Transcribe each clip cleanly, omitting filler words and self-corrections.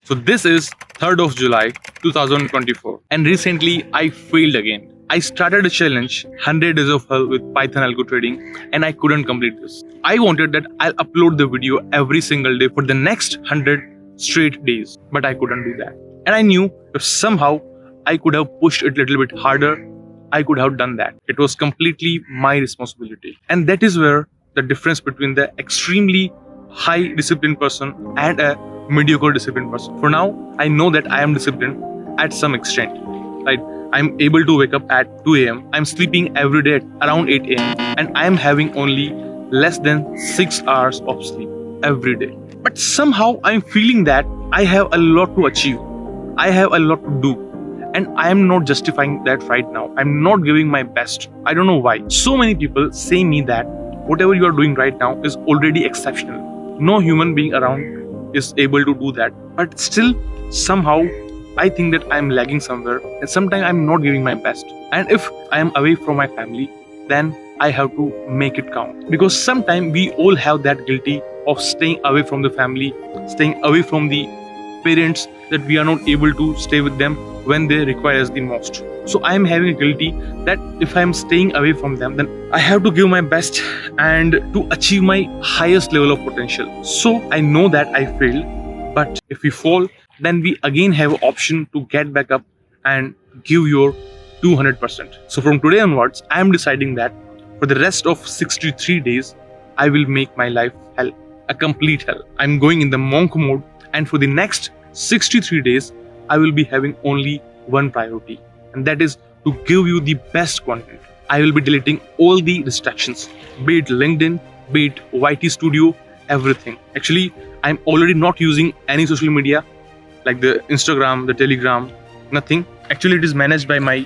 So this is 3rd of July 2024 and recently I failed again. I started a challenge 100 days of hell with Python algo trading and I couldn't complete this. I wanted that I'll upload the video every single day for the next 100 straight days, but I couldn't do that. And I knew if somehow I could have pushed it a little bit harder, I could have done that. It was completely my responsibility. And that is where the difference between the extremely high disciplined person and a mediocre disciplined person. For now, I know that I am disciplined at some extent. Right? I'm able to wake up at 2 a.m. I'm sleeping every day at around 8 a.m. and I'm having only less than 6 hours of sleep every day. But somehow I'm feeling that I have a lot to achieve. I have a lot to do. And I am not justifying that right now. I'm not giving my best. I don't know why. So many people say me that whatever you are doing right now is already exceptional. No human being around is able to do that. But still, somehow, I think that I'm lagging somewhere. And sometimes I'm not giving my best. And if I am away from my family, then I have to make it count. Because sometimes we all have that guilty of staying away from the family, staying away from the parents, that we are not able to stay with them when they require us the most. So I am having a guilty that if I am staying away from them, then I have to give my best and to achieve my highest level of potential. So I know that I failed, but if we fall, then we again have an option to get back up and give your 200%. So from today onwards, I am deciding that for the rest of 63 days, I will make my life hell, a complete hell. I'm going in the monk mode, and for the next 63 days, I will be having only one priority, and that is to give you the best content. I will be deleting all the distractions, be it LinkedIn, be it YT Studio, everything. Actually, I'm already not using any social media like the Instagram, the Telegram, nothing. Actually, it is managed by my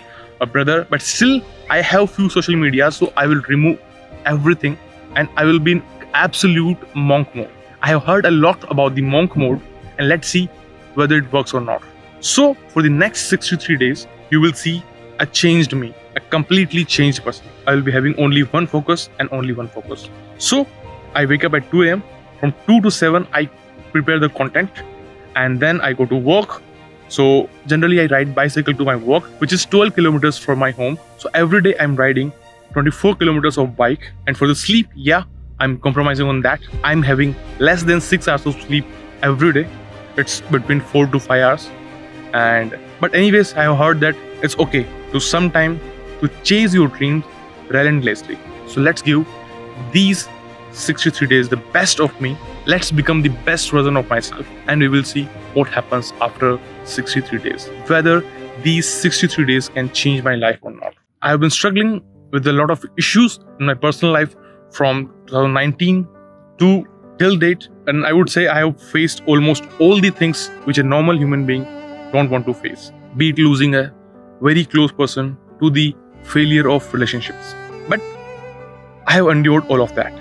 brother, but still I have few social media, so I will remove everything and I will be in absolute monk mode. I have heard a lot about the monk mode, and let's see whether it works or not. So for the next 63 days, you will see a changed me, a completely changed person. I will be having only one focus and only one focus. So I wake up at 2 a.m. From 2 to 7, I prepare the content and then I go to work. So generally I ride bicycle to my work, which is 12 kilometers from my home. So every day I'm riding 24 kilometers of bike. And for the sleep, yeah, I'm compromising on that. I'm having less than 6 hours of sleep every day. It's between 4 to 5 hours. But anyways, I have heard that it's okay to sometime to chase your dreams relentlessly. So let's give these 63 days the best of me. Let's become the best version of myself, and we will see what happens after 63 days. Whether these 63 days can change my life or not. I have been struggling with a lot of issues in my personal life from 2019 to till date, and I would say I have faced almost all the things which a normal human being don't want to face, be it losing a very close person to the failure of relationships. But I have endured all of that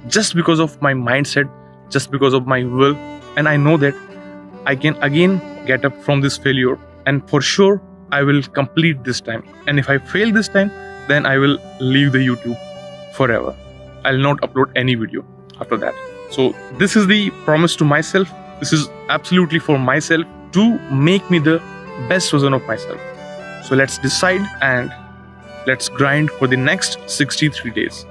just because of my mindset, just because of my will, and I know that I can again get up from this failure, and for sure I will complete this time. And if I fail this time, then I will leave the YouTube forever. I'll not upload any video after that. So this is the promise to myself. This is absolutely for myself to make me the best version of myself. So let's decide and let's grind for the next 63 days.